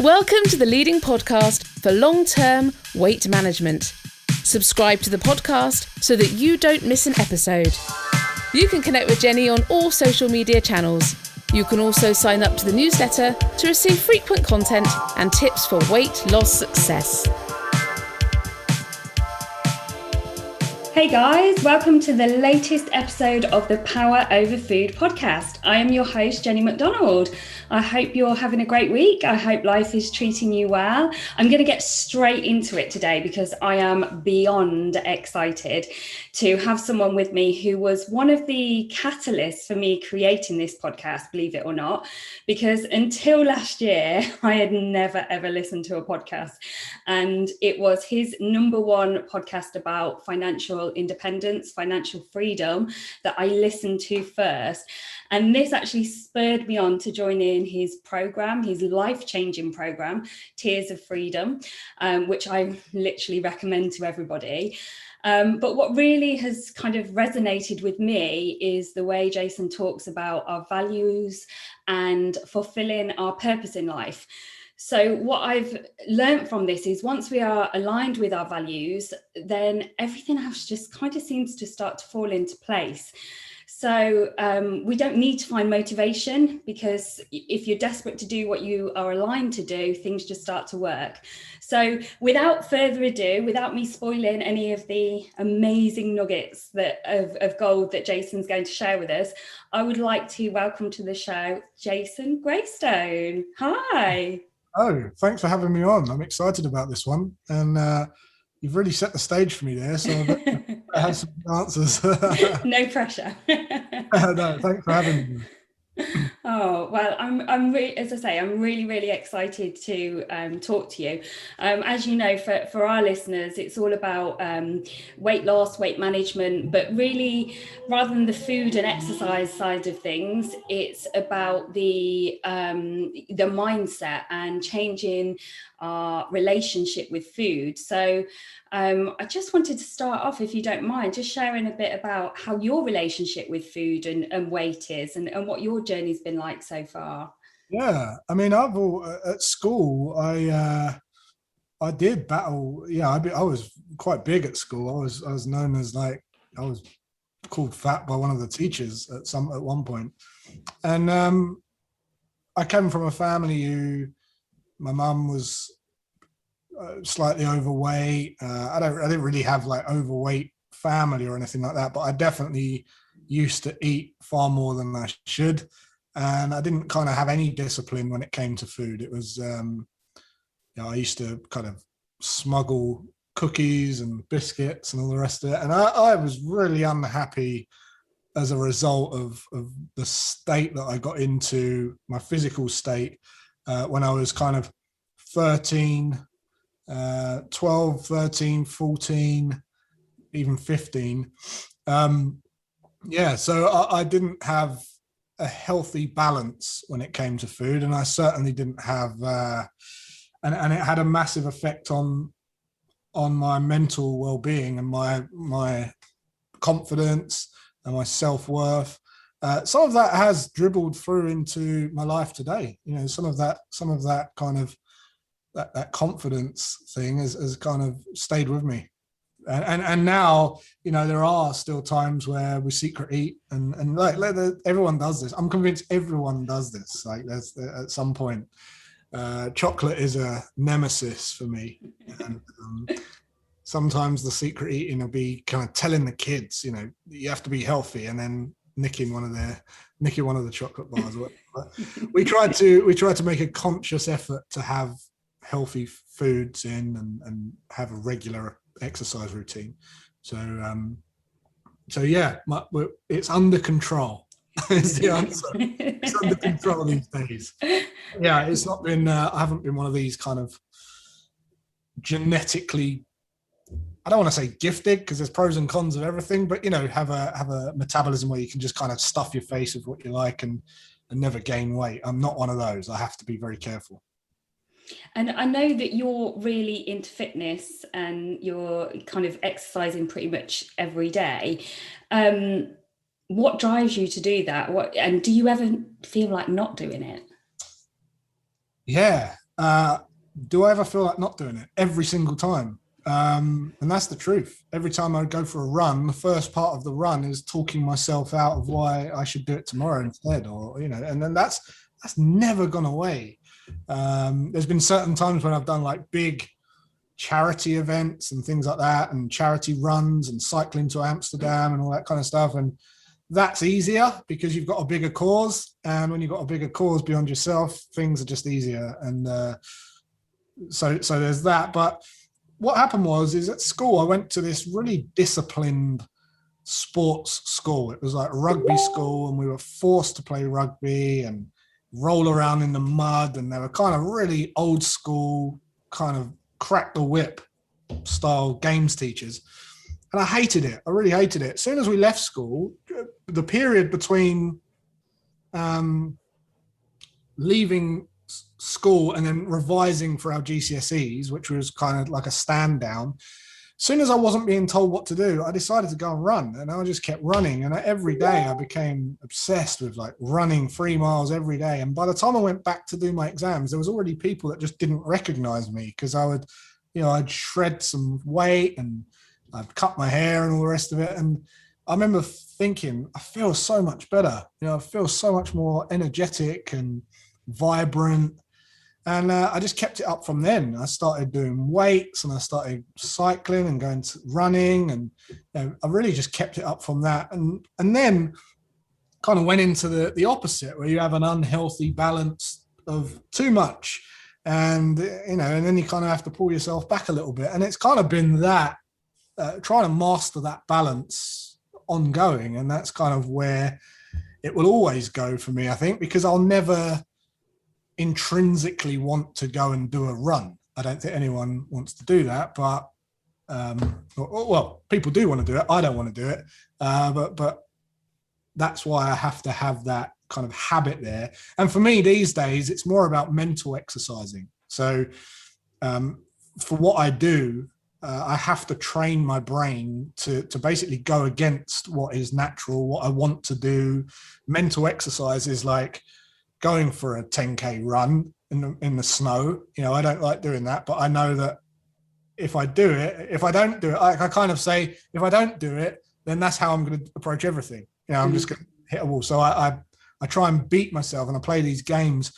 Welcome to the leading podcast for long-term weight management. Subscribe to the podcast so that you don't miss an episode. You can connect with Jenny on all social media channels. You can also sign up to the newsletter to receive frequent content and tips for weight loss success. Hey guys, welcome to the latest episode of the Power Over Food podcast. I am your host, Jenny McDonald. I hope you're having a great week. I hope life is treating you well. I'm going to get straight into it today because I am beyond excited to have someone with me who was one of the catalysts for me creating this podcast, believe it or not, because until last year, I had never ever listened to a podcast. And it was his number one podcast about financial independence, financial freedom that I listened to first. And this actually spurred me on to join in his program, his life-changing program, Tears of Freedom, which I literally recommend to everybody. But what really has kind of resonated with me is the way Jason talks about our values and fulfilling our purpose in life. So what I've learned from this is once we are aligned with our values, then everything else just kind of seems to start to fall into place. So we don't need to find motivation, because if you're desperate to do what you are aligned to do, things just start to work. So without further ado, without me spoiling any of the amazing nuggets of gold that Jason's going to share with us, I would like to welcome to the show, Jason Graystone. Hi. Oh, thanks for having me on. I'm excited about this one. And you've really set the stage for me there, so I have some answers. No pressure. No, thanks for having me. Oh, well, as I say, I'm really excited to talk to you. As you know, for our listeners, it's all about weight loss, weight management, but really, rather than the food and exercise side of things, it's about the mindset and changing our relationship with food. So I just wanted to start off, if you don't mind, just sharing a bit about how your relationship with food and weight is, and what your journey's been like so far. Yeah, I mean, at school, I did battle. Yeah, I was quite big at school. I was known as, like, I was called fat by one of the teachers at one point, and I came from a family who, my mum was slightly overweight. I didn't really have like overweight family or anything like that, but I definitely used to eat far more than I should, and I didn't kind of have any discipline when it came to food. It was, I used to kind of smuggle cookies and biscuits and all the rest of it, and I was really unhappy as a result of the state that I got into, my physical state, when I was kind of 13, 12, 13, 14, even 15. So I didn't have a healthy balance when it came to food, and I certainly didn't have, and it had a massive effect on my mental well-being and my confidence and my self-worth. Some of that has dribbled through into my life today. You know, some of that kind of that confidence thing has kind of stayed with me. And now, you know, there are still times where we secret eat, and like everyone does this. I'm convinced everyone does this. Like, there's at some point, chocolate is a nemesis for me. And sometimes the secret eating will be kind of telling the kids, you know, you have to be healthy, and then nicking one of the chocolate bars. But we try to make a conscious effort to have healthy foods in, and have a regular exercise routine. So yeah, it's under control is the answer. It's under control these days. Yeah, it's not been, I haven't been one of these kind of genetically, I don't want to say gifted, because there's pros and cons of everything, but, you know, have a metabolism where you can just kind of stuff your face with what you like and never gain weight. I'm not one of those. I have to be very careful. And I know that you're really into fitness and you're kind of exercising pretty much every day. What drives you to do that? And do you ever feel like not doing it? Yeah, Do I ever feel like not doing it? Every single time. And that's the truth. Every time I go for a run, the first part of the run is talking myself out of why I should do it tomorrow instead, or, and then that's never gone away. There's been certain times when I've done like big charity events and things like that, and charity runs and cycling to Amsterdam and all that kind of stuff. And that's easier because you've got a bigger cause. And when you've got a bigger cause beyond yourself, things are just easier. And so there's that. But what happened is at school, I went to this really disciplined sports school. It was like a rugby school, and we were forced to play rugby and roll around in the mud. And they were kind of really old school, kind of crack the whip style games teachers. And I hated it. I really hated it. As soon as we left school, the period between leaving school and then revising for our GCSEs, which was kind of like a stand down, as soon as I wasn't being told what to do, I decided to go and run. And I just kept running. And every day I became obsessed with like running 3 miles every day. And by the time I went back to do my exams, there was already people that just didn't recognize me because I would, I'd shred some weight and I'd cut my hair and all the rest of it. And I remember thinking, I feel so much better. I feel so much more energetic and vibrant. And I just kept it up from then. I started doing weights and I started cycling and going to running. And I really just kept it up from that. And then kind of went into the opposite, where you have an unhealthy balance of too much. And, and then you kind of have to pull yourself back a little bit. And it's kind of been that, trying to master that balance ongoing. And that's kind of where it will always go for me, I think, because I'll never intrinsically want to go and do a run. I don't think anyone wants to do that, but well, people do want to do it. I don't want to do it, but that's why I have to have that kind of habit there. And for me these days, it's more about mental exercising. So for what I do, I have to train my brain to basically go against what is natural, what I want to do. Mental exercise is like going for a 10K run in the snow. I don't like doing that, but I know that if I do it, if I don't do it, I kind of say, if I don't do it, then that's how I'm going to approach everything. I'm just going to hit a wall. So I try and beat myself, and I play these games.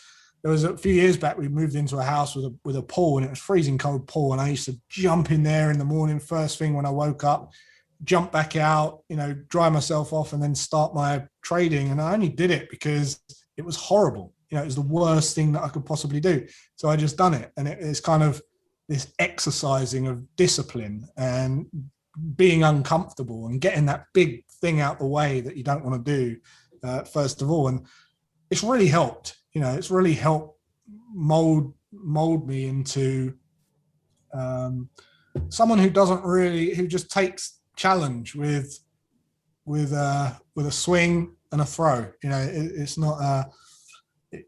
There was a few years back, we moved into a house with a pool, and it was freezing cold pool. And I used to jump in there in the morning, first thing when I woke up, jump back out, dry myself off, and then start my trading. And I only did it because it was horrible. It was the worst thing that I could possibly do. So I just done it. And it's kind of this exercising of discipline and being uncomfortable and getting that big thing out the way that you don't want to do, first of all. And it's really helped, it's really helped mold me into someone who just takes challenge with a swing and a throw. It's not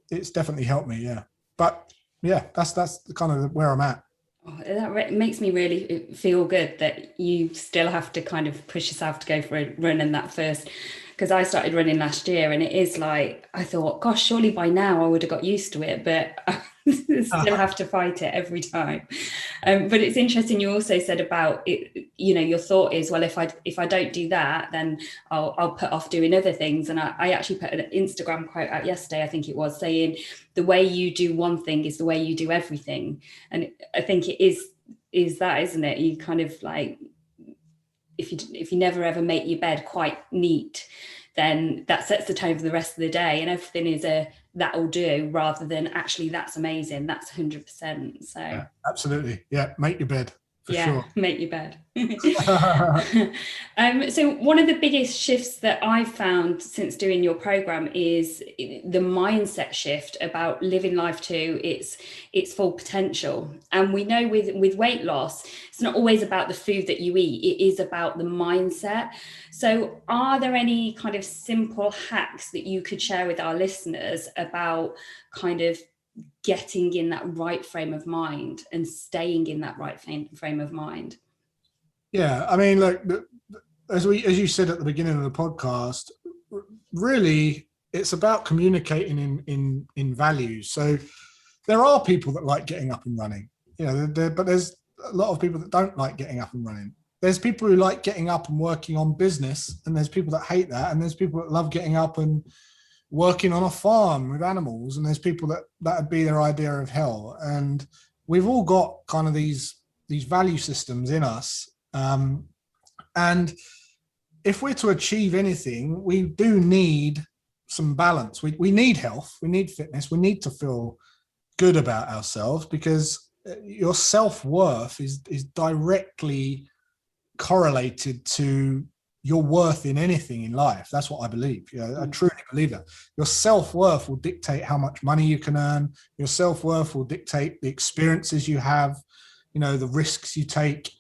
it's definitely helped me. Yeah. But yeah, that's kind of where I'm at. Oh, that makes me really feel good that you still have to kind of push yourself to go for a run in that first, because I started running last year, and it is like, I thought, gosh, surely by now I would have got used to it, but I still have to fight it every time. But it's interesting, you also said about it, your thought is, well, if I don't do that, then I'll put off doing other things. And I actually put an Instagram quote out yesterday, I think it was, saying the way you do one thing is the way you do everything. And I think it is that, isn't it? You kind of like, if you never ever make your bed quite neat, then that sets the tone for the rest of the day, and everything is that'll do, rather than actually that's amazing, that's 100%. So yeah, absolutely, yeah, make your bed. Sure. Make your bed. So one of the biggest shifts that I've found since doing your program is the mindset shift about living life to its full potential. And we know with weight loss, it's not always about the food that you eat, it is about the mindset. So are there any kind of simple hacks that you could share with our listeners about kind of getting in that right frame of mind and staying in that right frame of mind? Yeah, I mean, look, as you said at the beginning of the podcast, really it's about communicating in values. So there are people that like getting up and running, but there's a lot of people that don't like getting up and running. There's people who like getting up and working on business, and there's people that hate that, and there's people that love getting up and working on a farm with animals, and there's people that would be their idea of hell. And we've all got kind of these value systems in us, and if we're to achieve anything, we do need some balance. We need health, we need fitness, we need to feel good about ourselves, because your self-worth is directly correlated to your worth in anything in life. That's what I believe. I truly believe that. Your self-worth will dictate how much money you can earn. Your self-worth will dictate the experiences you have, the risks you take.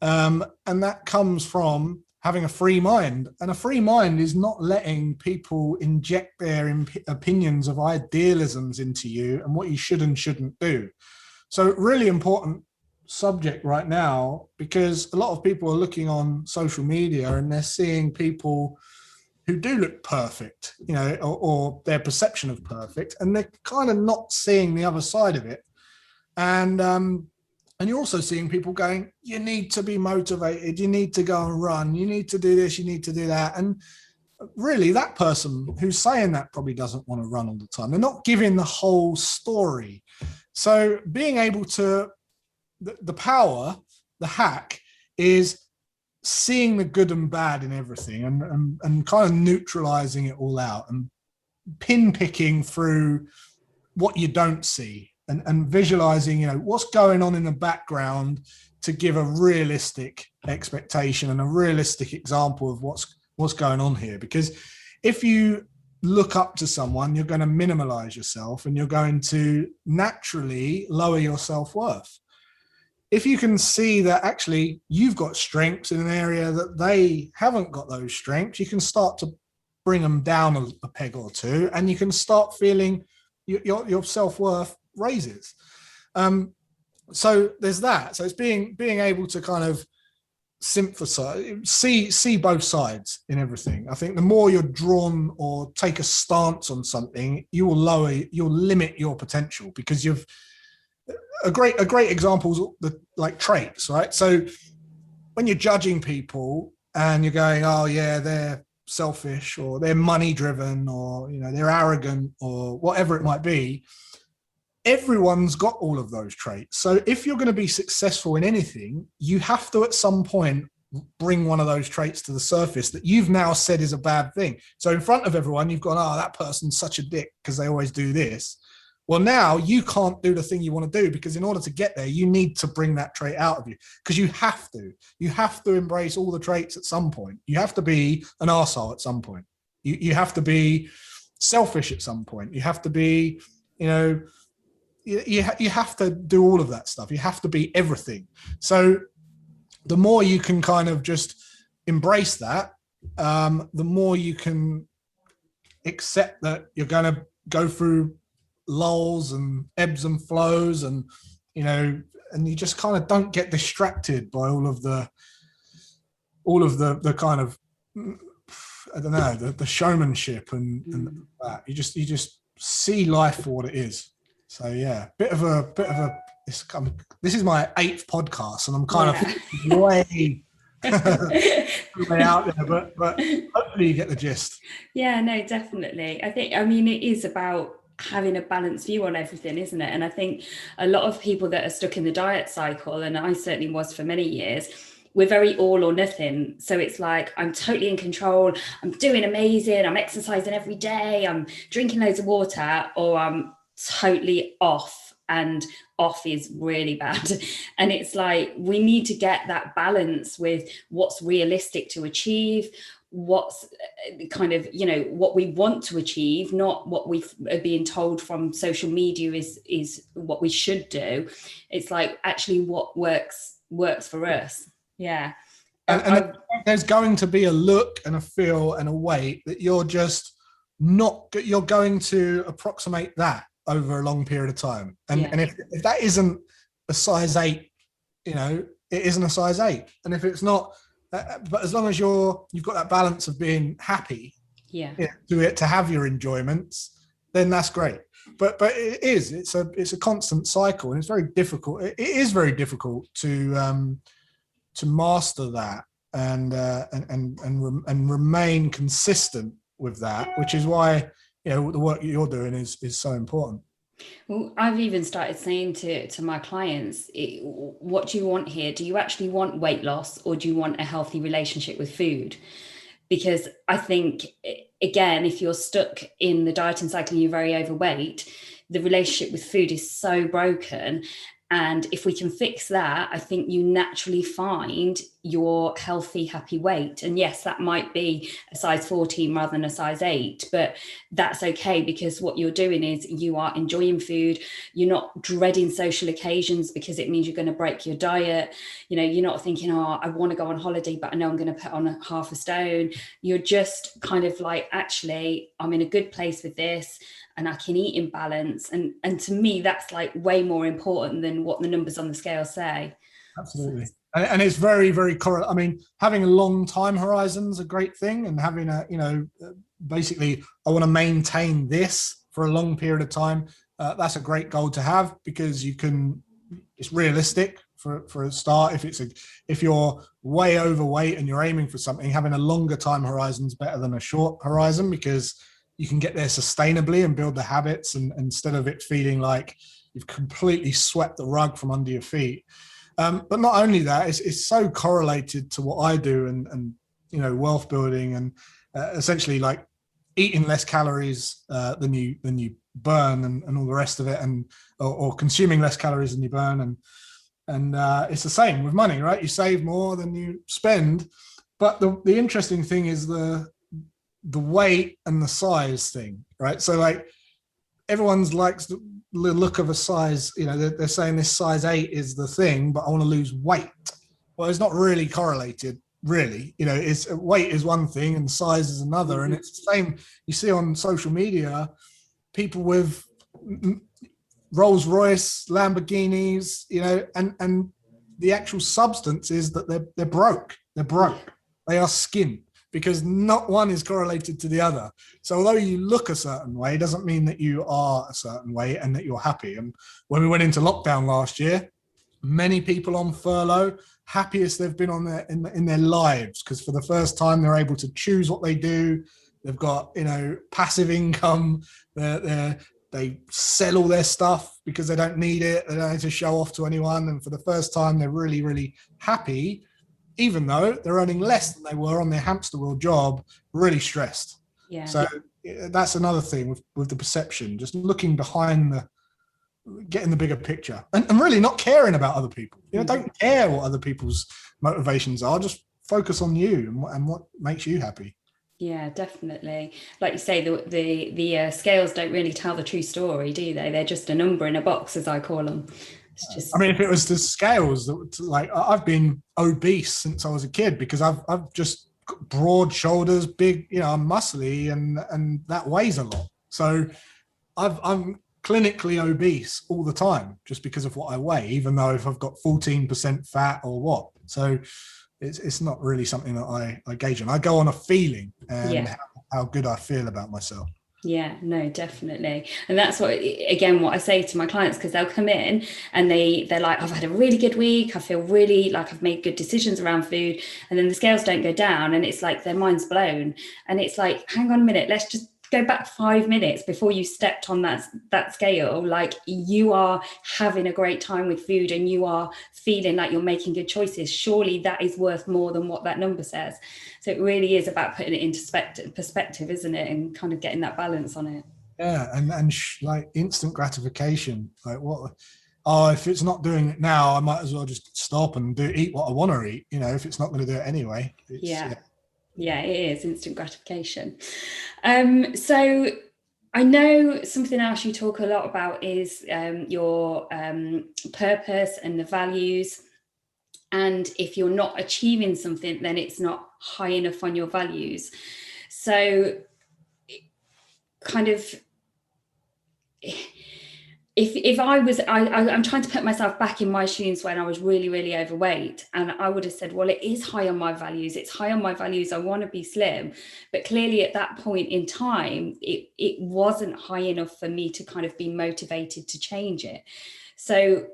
And that comes from having a free mind. And a free mind is not letting people inject their opinions of idealisms into you and what you should and shouldn't do. So really important subject right now, because a lot of people are looking on social media and they're seeing people who do look perfect, or their perception of perfect, and they're kind of not seeing the other side of it. And you're also seeing people going, you need to be motivated, you need to go and run, you need to do this, you need to do that. And really, that person who's saying that probably doesn't want to run all the time. They're not giving the whole story. So being able to, the power, the hack is seeing the good and bad in everything, and kind of neutralizing it all out and pin picking through what you don't see. And visualizing, what's going on in the background to give a realistic expectation and a realistic example of what's going on here. Because if you look up to someone, you're going to minimalize yourself and you're going to naturally lower your self-worth. If you can see that actually you've got strengths in an area that they haven't got those strengths, you can start to bring them down a peg or two, and you can start feeling your self-worth raises. So there's that. So it's being able to kind of synthesize, see both sides in everything. I think the more you're drawn or take a stance on something, you'll limit your potential, because you've a great example is like traits, right? So when you're judging people and you're going, oh yeah, they're selfish, or they're money driven, or they're arrogant, or whatever it might be, everyone's got all of those traits. So if you're going to be successful in anything, you have to at some point bring one of those traits to the surface that you've now said is a bad thing. So in front of everyone, you've gone, oh, that person's such a dick because they always do this. Well, now you can't do the thing you want to do, because in order to get there, you need to bring that trait out of you, because you have to embrace all the traits at some point. You have to be an arsehole at some point. You have to be selfish at some point. You have to be, you have to do all of that stuff. You have to be everything. So the more you can kind of just embrace that, the more you can accept that you're going to go through lulls and ebbs and flows, and and you just kind of don't get distracted by all of the kind of, I don't know, the showmanship and that. You just see life for what it is. So yeah, bit of a this is my 8th podcast, and I'm kind of way out there, but hopefully you get the gist. Yeah, no, definitely. I mean, it is about having a balanced view on everything, isn't it? And I think a lot of people that are stuck in the diet cycle, and I certainly was for many years, we're very all or nothing. So it's like, I'm totally in control, I'm doing amazing, I'm exercising every day, I'm drinking loads of water, or I'm totally off, and off is really bad. And it's like, we need to get that balance with what's realistic to achieve, what's kind of, what we want to achieve, not what we are being told from social media is what we should do. It's like, actually what works for us. Yeah. And there's going to be a look and a feel and a weight that you're going to approximate that over a long period of time. And if that isn't a size 8, it isn't a size 8. And if it's not, but as long as you've got that balance of being happy, to have your enjoyments, then that's great. but it's a constant cycle, and it's very difficult. It is very difficult to master that and remain consistent with that, which is why the work you're doing is so important. Well, I've even started saying to my clients, what do you want here? Do you actually want weight loss, or do you want a healthy relationship with food? Because I think, again, if you're stuck in the dieting cycle and you're very overweight, the relationship with food is so broken. And if we can fix that, I think you naturally find your healthy, happy weight. And yes, that might be a size 14 rather than a size 8, but that's okay, because what you're doing is you are enjoying food. You're not dreading social occasions because it means you're going to break your diet. You're not thinking, oh, I want to go on holiday, but I know I'm going to put on half a stone. You're just kind of like, actually, I'm in a good place with this, and I can eat in balance. And to me, that's like way more important than what the numbers on the scale say. Absolutely. And it's very, very correlated. I mean, having a long time horizon is a great thing, and having basically, I want to maintain this for a long period of time. That's a great goal to have, because it's realistic for a start. If you're way overweight and you're aiming for something, having a longer time horizon is better than a short horizon, because you can get there sustainably and build the habits, and instead of it feeling like you've completely swept the rug from under your feet. But not only that, it's so correlated to what I do, and wealth building, and essentially like eating less calories than you burn, and all the rest of it, or consuming less calories than you burn, and it's the same with money, right? You save more than you spend. But the interesting thing is the weight and the size thing, right? So like, everyone's likes the look of a size, they're saying this size 8 is the thing, but I want to lose weight. Well, it's not really correlated, really. It's weight is one thing and size is another. Mm-hmm. And it's the same you see on social media, people with Rolls Royce, Lamborghinis, and the actual substance is that they're broke. They are skin, because not one is correlated to the other. So although you look a certain way, doesn't mean that you are a certain way and that you're happy. And when we went into lockdown last year, many people on furlough, happiest they've been in their lives, because for the first time they're able to choose what they do. They've got passive income. They sell all their stuff because they don't need it. They don't need to show off to anyone. And for the first time, they're really, really happy, even though they're earning less than they were on their hamster wheel job, really stressed. Yeah. So that's another thing with the perception, just looking behind getting the bigger picture, and really not caring about other people. Don't care what other people's motivations are. Just focus on you and what makes you happy. Yeah, definitely. Like you say, the scales don't really tell the true story, do they? They're just a number in a box, as I call them. I mean, if it was the scales, like, I've been obese since I was a kid, because I've just got broad shoulders, big, I'm muscly, and that weighs a lot. So I'm clinically obese all the time, just because of what I weigh, even though if I've got 14% fat or what. So it's not really something that I gauge on. I go on a feeling and how good I feel about myself. Yeah, no, definitely. And that's what I say to my clients, because they'll come in and they're like, I've had a really good week. I feel really like I've made good decisions around food. And then the scales don't go down, and it's like their mind's blown. And it's like, hang on a minute, let's just go back 5 minutes before you stepped on that scale. Like, you are having a great time with food and you are feeling like you're making good choices. Surely that is worth more than what that number says. So it really is about putting it into perspective, isn't it? And kind of getting that balance on it. Yeah. And like instant gratification, like what? Oh, if it's not doing it now, I might as well just stop and eat what I want to eat. If it's not going to do it anyway. Yeah, it is instant gratification. So I know something else you talk a lot about is your purpose and the values. And if you're not achieving something, then it's not high enough on your values. So kind of, if I was, I'm trying to put myself back in my shoes when I was really, really overweight, and I would have said, well, it is high on my values. It's high on my values. I want to be slim. But clearly at that point in time, it wasn't high enough for me to kind of be motivated to change it. So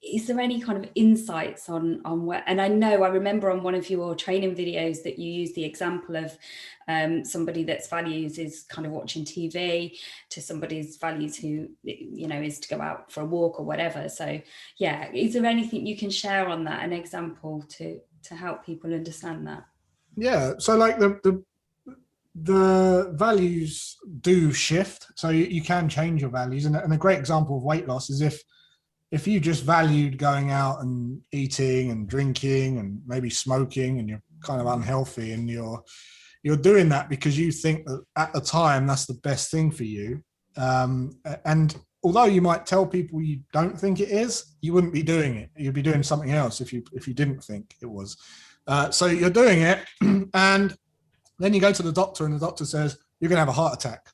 is there any kind of insights on where, and I remember on one of your training videos that you used the example of somebody that's values is kind of watching TV to somebody's values who, you know, is to go out for a walk or whatever. So yeah, is there anything you can share on that, an example to help people understand that? Yeah, so like the values do shift, so you can change your values, and a great example of weight loss is if you just valued going out and eating and drinking and maybe smoking, and you're kind of unhealthy, and you're doing that because you think that at the time that's the best thing for you, and although you might tell people you don't think it is, you wouldn't be doing it. You'd be doing something else if you didn't think it was. So you're doing it, and then you go to the doctor, and the doctor says you're going to have a heart attack,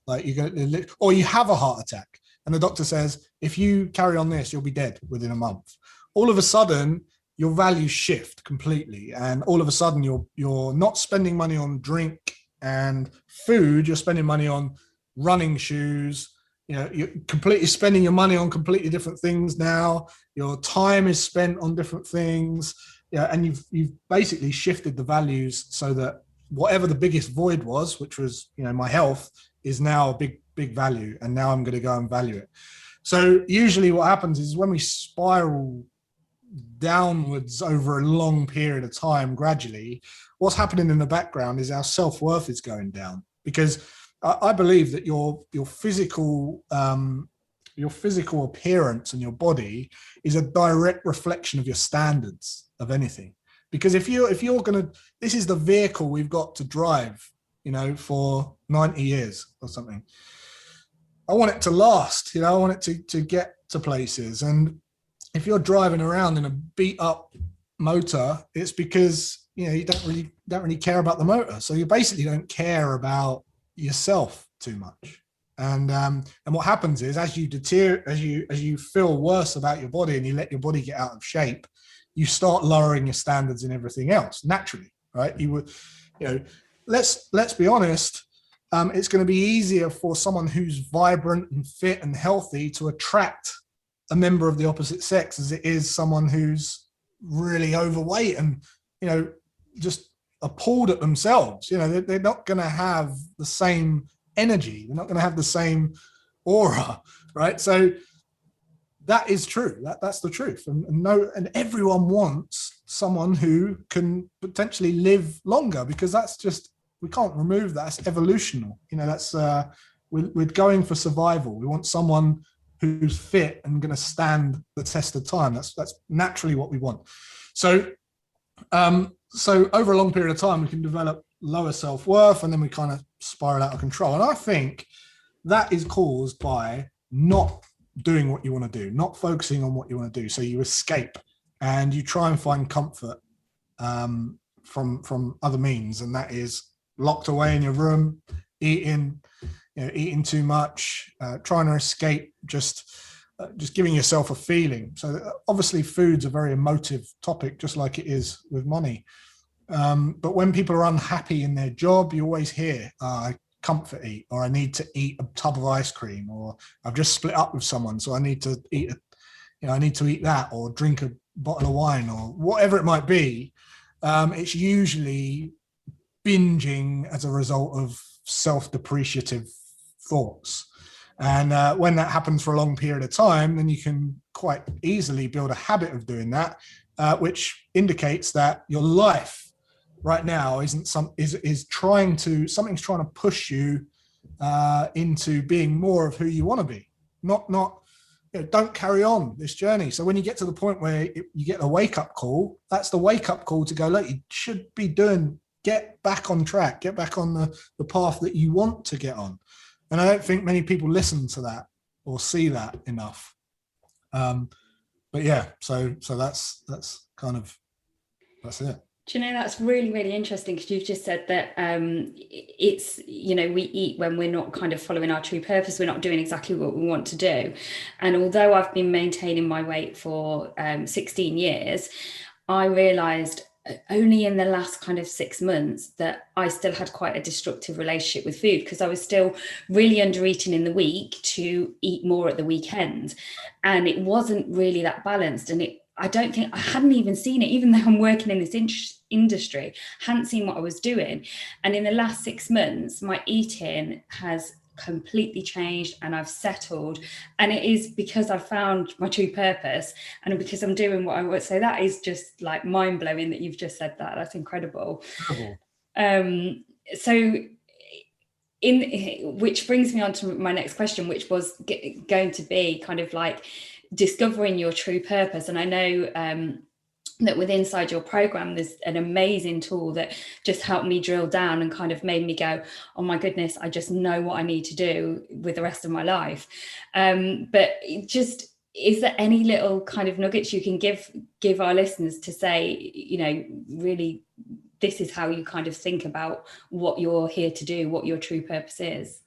or you have a heart attack, and the doctor says if you carry on this, you'll be dead within a month. All of a sudden, your values shift completely, and all of a sudden, you're not spending money on drink and food. You're spending money on running shoes. You know, you're completely spending your money on completely different things now. Your time is spent on different things. Yeah, and you've basically shifted the values so that whatever the biggest void was, which was, you know, my health, is now a big value, and now I'm going to go and value it. So usually what happens is when we spiral downwards over a long period of time, gradually, what's happening in the background is our self-worth is going down, because I believe that your physical appearance and your body is a direct reflection of your standards of anything. Because if you're gonna, this is the vehicle we've got to drive, you know, for 90 years or something. I want it to last, you know, I want it to get to places. And if you're driving around in a beat up motor, it's because, you know, you don't really care about the motor. So you basically don't care about yourself too much. And what happens is, as you deteriorate, as you feel worse about your body and you let your body get out of shape, you start lowering your standards in everything else naturally, right? You would, you know, let's be honest. It's going to be easier for someone who's vibrant and fit and healthy to attract a member of the opposite sex as it is someone who's really overweight and, you know, just appalled at themselves. You know, they're not going to have the same energy. They're not going to have the same aura, right? So that is true. That's the truth. And everyone wants someone who can potentially live longer, because that's just, we can't remove that. That's evolutional. You know, that's we're going for survival. We want someone who's fit and going to stand the test of time. That's naturally what we want. So over a long period of time, we can develop lower self-worth, and then we kind of spiral out of control. And I think that is caused by not doing what you want to do, not focusing on what you want to do. So you escape and you try and find comfort from other means, and that is locked away in your room, eating too much, trying to escape, just giving yourself a feeling. So obviously food's a very emotive topic, just like it is with money. But when people are unhappy in their job, you always hear, I comfort eat, or I need to eat a tub of ice cream, or I've just split up with someone, so I need to eat I need to eat that, or drink a bottle of wine, or whatever it might be. It's usually binging as a result of self-depreciative thoughts. And when that happens for a long period of time, then you can quite easily build a habit of doing that, which indicates that your life right now is trying to push you into being more of who you want to be. Not don't carry on this journey. So when you get to the point where you get a wake-up call, that's the wake-up call to go, look, you should be get back on track, get back on the path that you want to get on. And I don't think many people listen to that or see that enough. But yeah, so that's it. Do you know, that's really, really interesting, because you've just said that it's, you know, we eat when we're not kind of following our true purpose. We're not doing exactly what we want to do. And although I've been maintaining my weight for 16 years, I realised only in the last kind of 6 months that I still had quite a destructive relationship with food, because I was still really under eating in the week to eat more at the weekend. And it wasn't really that balanced. And I don't think, I hadn't even seen it, even though I'm working in this industry, hadn't seen what I was doing. And in the last 6 months, my eating has completely changed, and I've settled. And it is because I've found my true purpose, and because I'm doing what I would say. That is just like mind blowing that you've just said that. That's incredible. So which brings me on to my next question, which was going to be kind of like discovering your true purpose. And I know that with inside your program, there's an amazing tool that just helped me drill down and kind of made me go, oh my goodness, I just know what I need to do with the rest of my life. But just, is there any little kind of nuggets you can give our listeners to say, you know, really, this is how you kind of think about what you're here to do, what your true purpose is?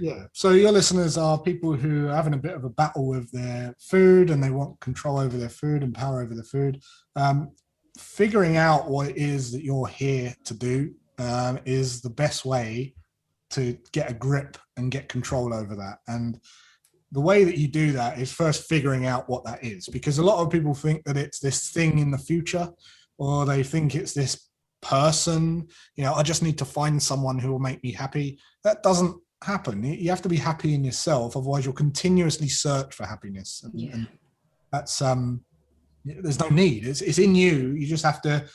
Yeah. So your listeners are people who are having a bit of a battle with their food, and they want control over their food and power over their food. Figuring out what it is that you're here to do is the best way to get a grip and get control over that. And the way that you do that is first figuring out what that is, because a lot of people think that it's this thing in the future, or they think it's this person, you know, I just need to find someone who will make me happy. That doesn't happen. You have to be happy in yourself, otherwise you'll continuously search for happiness, and that's there's no need. It's in you. You just have to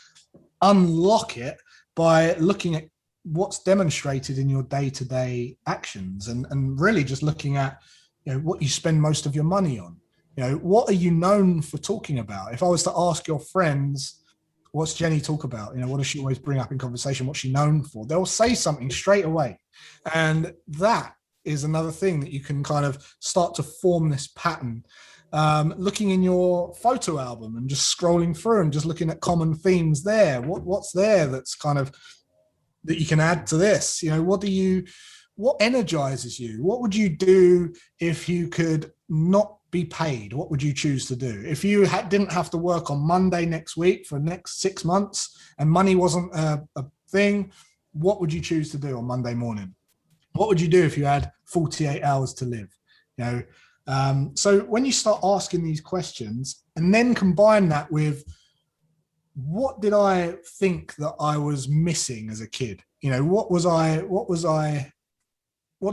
unlock it by looking at what's demonstrated in your day-to-day actions, and really just looking at, you know, what you spend most of your money on. You know, what are you known for talking about? If I was to ask your friends, what's Jenny talk about? You know, what does she always bring up in conversation? What's she known for? They'll say something straight away. And that is another thing that you can kind of start to form this pattern. Looking in your photo album and just scrolling through and just looking at common themes there. What's there that's kind of, that you can add to this? You know, what energizes you? What would you do if you could not be paid? What would you choose to do if you didn't have to work on Monday next week for the next 6 months and money wasn't a thing? What would you choose to do on Monday morning? What would you do if you had 48 hours to live? You know, so when you start asking these questions and then combine that with, what did I think that I was missing as a kid? You know, what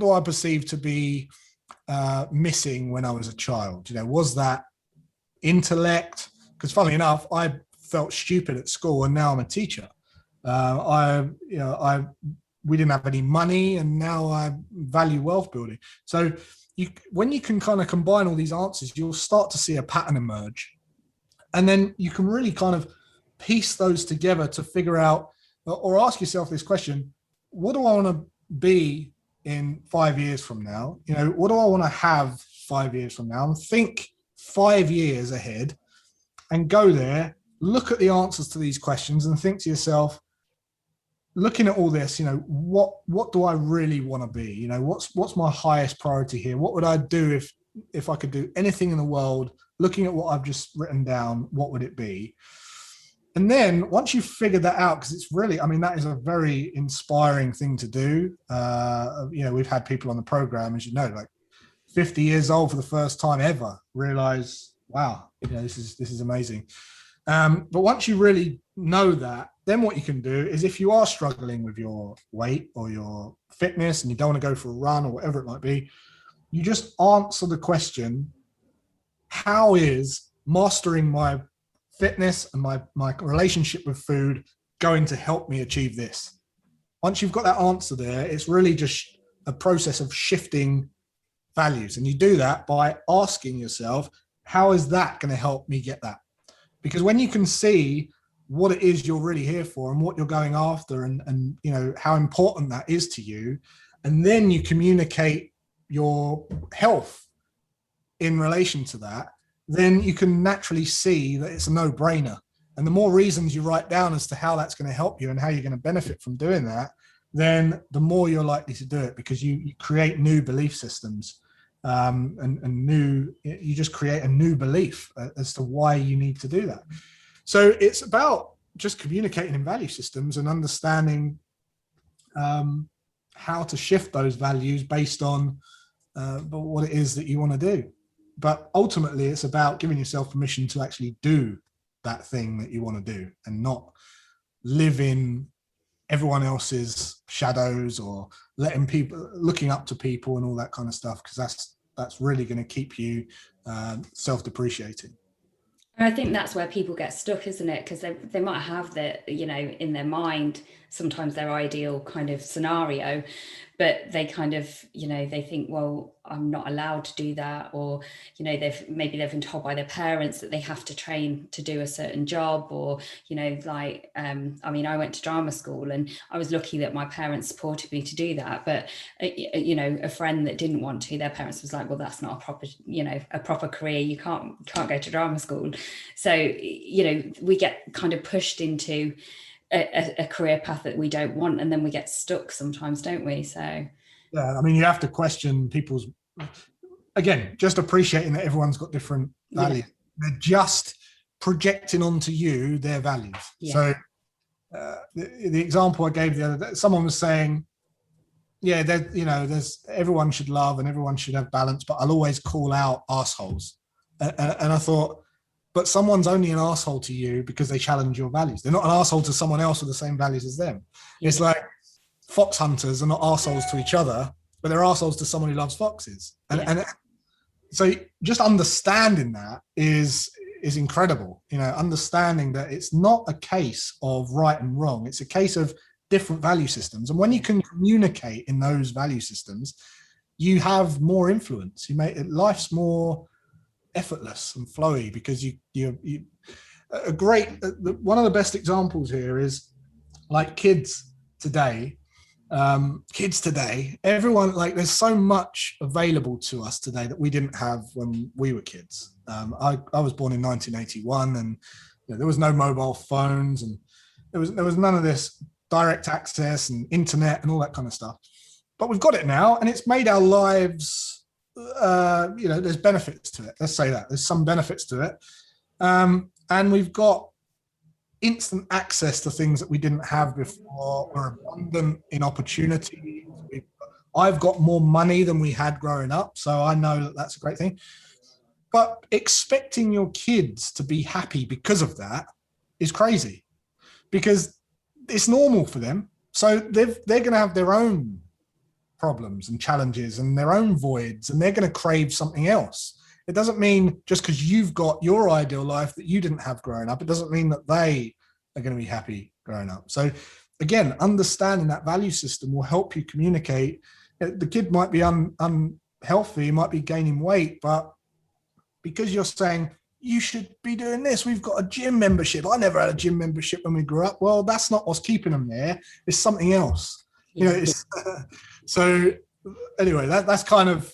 do I perceive to be missing when I was a child? You know, was that intellect? Because funnily enough, I felt stupid at school, and now I'm a teacher. We didn't have any money, and now I value wealth building. So when you can kind of combine all these answers, you'll start to see a pattern emerge, and then you can really kind of piece those together to figure out, or ask yourself this question: what do I want to be in 5 years from now? You know, what do I want to have 5 years from now? And think 5 years ahead, and go there, look at the answers to these questions, and think to yourself, looking at all this, you know, what do I really want to be? You know, what's my highest priority here? What would I do if I could do anything in the world? Looking at what I've just written down, what would it be? And then once you've figured that out, because it's really, I mean, that is a very inspiring thing to do. You know, we've had people on the program, as you know, like 50 years old for the first time ever, realize, wow, you know, this is amazing. But once you really know that, then what you can do is, if you are struggling with your weight or your fitness and you don't want to go for a run or whatever it might be, you just answer the question, how is mastering my fitness and my relationship with food going to help me achieve this? Once you've got that answer there, it's really just a process of shifting values. And you do that by asking yourself, how is that going to help me get that? Because when you can see what it is you're really here for and what you're going after, and you know how important that is to you, and then you communicate your health in relation to that, then you can naturally see that it's a no-brainer. And the more reasons you write down as to how that's going to help you and how you're going to benefit from doing that, then the more you're likely to do it, because you create new belief systems, and you just create a new belief as to why you need to do that. So it's about just communicating in value systems and understanding how to shift those values based on what it is that you want to do. But ultimately, it's about giving yourself permission to actually do that thing that you want to do, and not live in everyone else's shadows or looking up to people and all that kind of stuff, because that's really going to keep you self-depreciating. And I think that's where people get stuck, isn't it? Because they might have in their mind sometimes their ideal kind of scenario, but they kind of, they think, well, I'm not allowed to do that. Or, they've been told by their parents that they have to train to do a certain job, or, I went to drama school and I was lucky that my parents supported me to do that. But, a friend that didn't want to, their parents was like, well, that's not a proper career. You can't go to drama school. So, we get kind of pushed into a career path that we don't want, and then we get stuck sometimes, don't we? So yeah, you have to question people's, again, just appreciating that everyone's got different values. Yeah. They're just projecting onto you their values. Yeah. So the example I gave the other day, someone was saying, yeah, there's everyone should love and everyone should have balance, but I'll always call out assholes. And I thought, but someone's only an asshole to you because they challenge your values. They're not an asshole to someone else with the same values as them. Yeah. It's like fox hunters are not assholes to each other, but they're assholes to someone who loves foxes. And so just understanding that is incredible. Understanding that it's not a case of right and wrong. It's a case of different value systems. And when you can communicate in those value systems, you have more influence. You make life's more effortless and flowy, because one of the best examples here is like kids today, everyone, like, there's so much available to us today that we didn't have when we were kids. I was born in 1981, and there was no mobile phones, and there was none of this direct access and internet and all that kind of stuff. But we've got it now, and it's made our lives, there's benefits to it. Let's say that there's some benefits to it. And we've got instant access to things that we didn't have before. We're abundant in opportunities. I've got more money than we had growing up, so I know that that's a great thing. But expecting your kids to be happy because of that is crazy, because it's normal for them. So they're going to have their own problems and challenges and their own voids, and they're going to crave something else. It doesn't mean just because you've got your ideal life that you didn't have growing up, it doesn't mean that they are going to be happy growing up. So again, understanding that value system will help you communicate. The kid might be unhealthy, might be gaining weight, but because you're saying you should be doing this, we've got a gym membership. I never had a gym membership when we grew up. Well, that's not what's keeping them there. It's something else. So anyway, that's kind of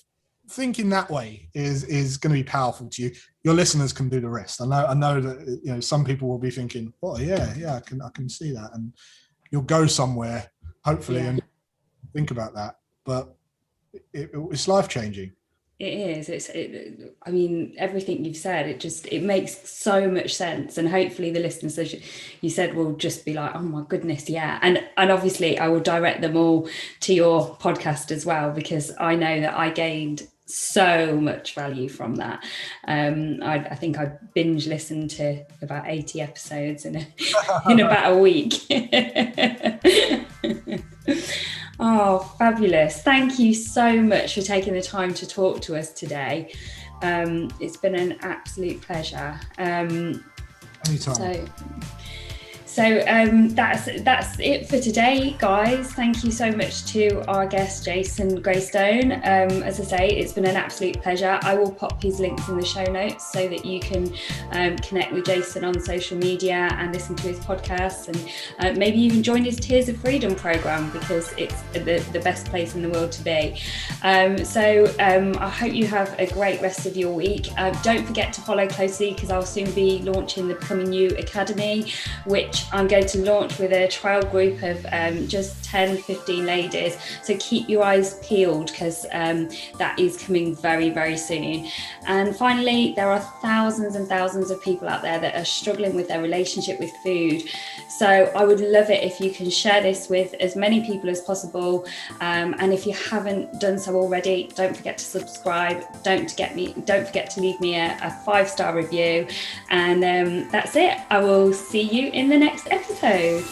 thinking that way is going to be powerful to you. Your listeners can do the rest. I know that some people will be thinking, oh yeah, I can see that, and you'll go somewhere hopefully and think about that. But it's life changing. It is. Everything you've said, it makes so much sense, and hopefully the listeners, as you said, will just be like, oh my goodness, yeah. And obviously I will direct them all to your podcast as well, because I know that I gained so much value from that. I think I binge listened to about 80 episodes in about a week. Oh, fabulous. Thank you so much for taking the time to talk to us today. It's been an absolute pleasure. Anytime. So that's it for today, guys. Thank you so much to our guest, Jason Graystone. As I say, it's been an absolute pleasure. I will pop his links in the show notes so that you can connect with Jason on social media and listen to his podcasts, and maybe even join his Tears of Freedom program, because it's the best place in the world to be. I hope you have a great rest of your week. Don't forget to follow closely, because I'll soon be launching the Becoming You Academy, which I'm going to launch with a trial group of just 10-15 ladies. So keep your eyes peeled, because that is coming very, very soon. And finally, there are thousands and thousands of people out there that are struggling with their relationship with food. So I would love it if you can share this with as many people as possible. And if you haven't done so already, don't forget to subscribe. Don't forget to leave me a 5-star review. And that's it. I will see you in the next episode.